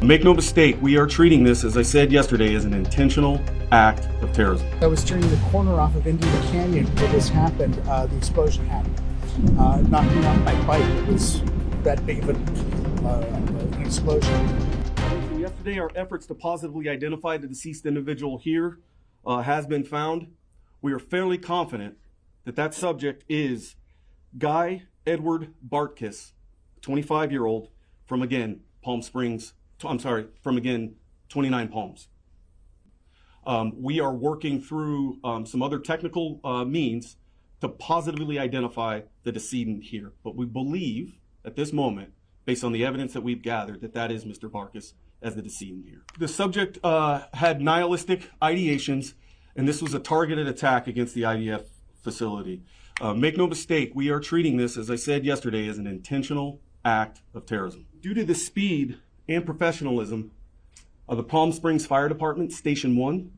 Make no mistake, we are treating this, as I said yesterday, as an intentional act of terrorism. I was turning the corner off of Indian Canyon where this happened, the explosion happened. It knocked me off my bike. It was that big of an explosion. Yesterday, our efforts to positively identify the deceased individual here has been found. We are fairly confident that that subject is Guy Edward Bartkus, 25-year-old from, again, Palm Springs. From, again, 29 Palms. We are working through some other technical means to positively identify the decedent here. But we believe at this moment, based on the evidence that we've gathered, that that is Mr. Bartkus as the decedent here. The subject had nihilistic ideations, and this was a targeted attack against the IDF facility. Make no mistake, we are treating this, as I said yesterday, as an intentional act of terrorism. Due to the speed and professionalism of the Palm Springs Fire Department, Station 1,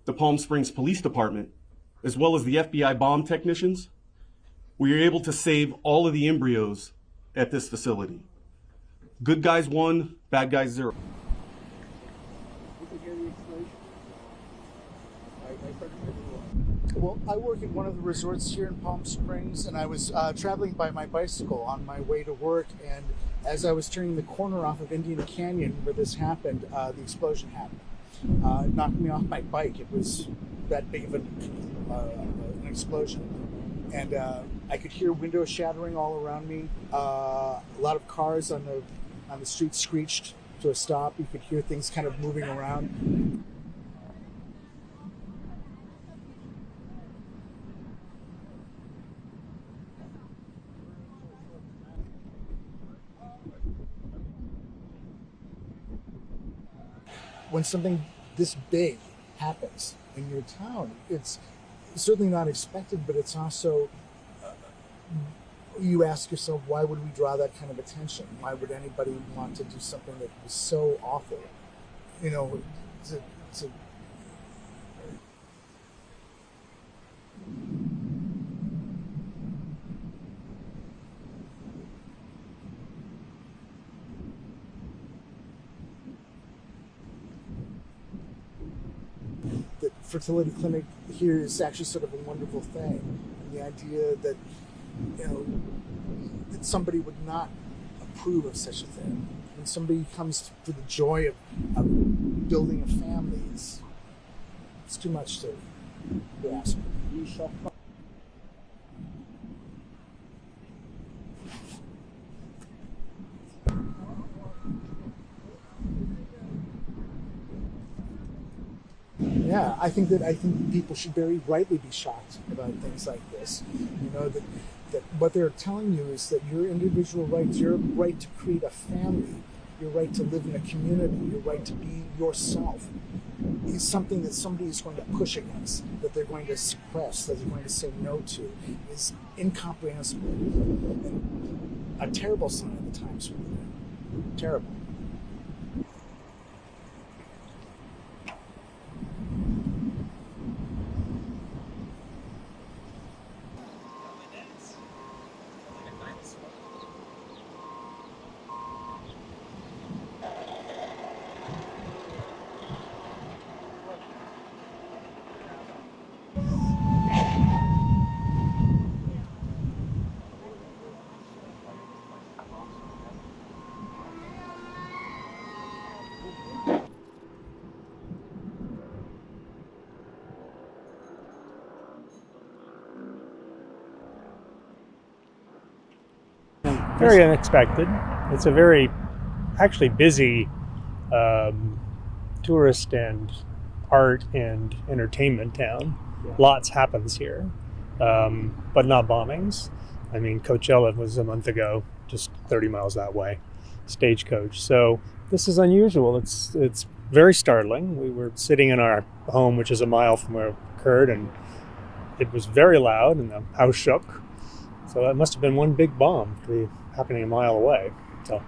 the Palm Springs Police Department, as well as the FBI bomb technicians, we were able to save all of the embryos at this facility. Good guys 1, bad guys 0. Well, I work at one of the resorts here in Palm Springs, and I was traveling by my bicycle on my way to work, and as I was turning the corner off of Indian Canyon where this happened, the explosion happened. It knocked me off my bike. It was that big of an explosion. And I could hear windows shattering all around me. A lot of cars on the street screeched to a stop. You could hear things kind of moving around. When something this big happens in your town, it's certainly not expected, but it's also, you ask yourself, why would we draw that kind of attention? Why would anybody want to do something that was so awful? You know, to the fertility clinic here is actually sort of a wonderful thing. And the idea that, you know, that somebody would not approve of such a thing. When somebody comes for the joy of building a family, it's too much to grasp. Yeah, I think people should very rightly be shocked about things like this. You know, that what they're telling you is that your individual rights, your right to create a family, your right to live in a community, your right to be yourself, is something that somebody is going to push against, that they're going to suppress, that they're going to say no to, is incomprehensible and a terrible sign of the times we live in. Terrible. Very unexpected. It's a very, actually busy tourist and art and entertainment town. Yeah. Lots happens here, but not bombings. I mean, Coachella was a month ago, just 30 miles that way, Stagecoach. So this is unusual. It's very startling. We were sitting in our home, which is a mile from where it occurred, and it was very loud, and the house shook. So that must have been one big bomb to be happening a mile away. So.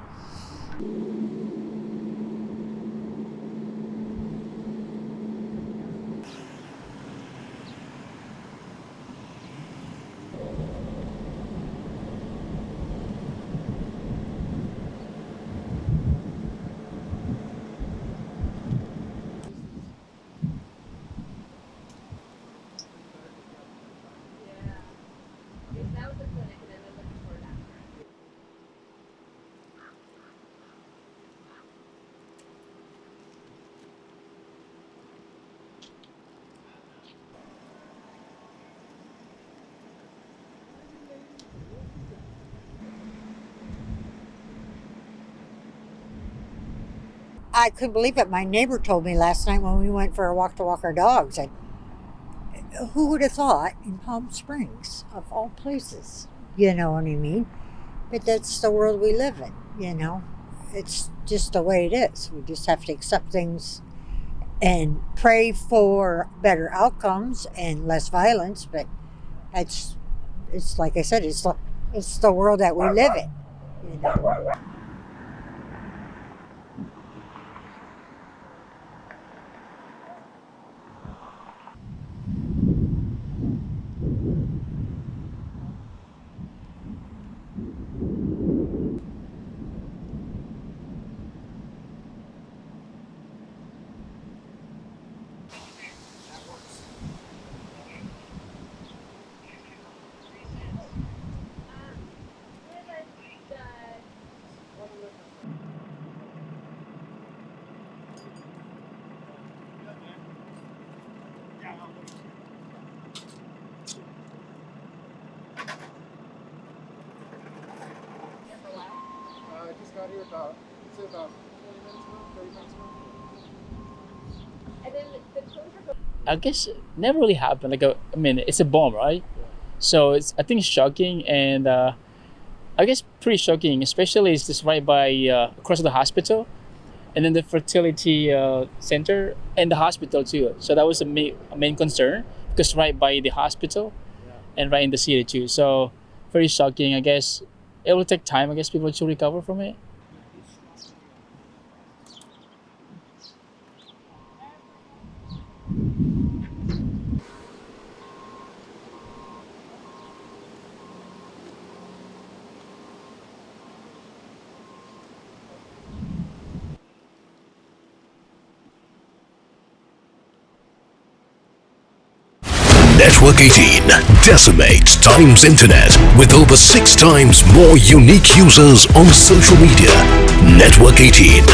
I couldn't believe it. My neighbor told me last night when we went for a walk to walk our dogs. Who would have thought in Palm Springs, of all places? You know what I mean? But that's the world we live in, you know? It's just the way it is. We just have to accept things and pray for better outcomes and less violence. But it's like I said, it's the world that we live in, you know? I just got here about 20 minutes ago, 30 minutes ago. And then the closure. I guess it never really happened. I mean, it's a bomb, right? So I think it's shocking, and I guess pretty shocking, especially it's just right by across the hospital, and then the fertility center and the hospital too. So that was a main concern because right by the hospital, and right in the city too. So very shocking. I guess it will take time. I guess people to recover from it. Network 18 decimates Times Internet with over 6 times more unique users on social media. Network 18,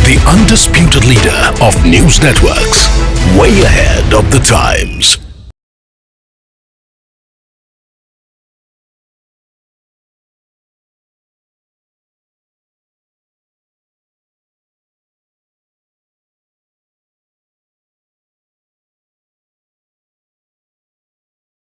the undisputed leader of news networks, way ahead of the times.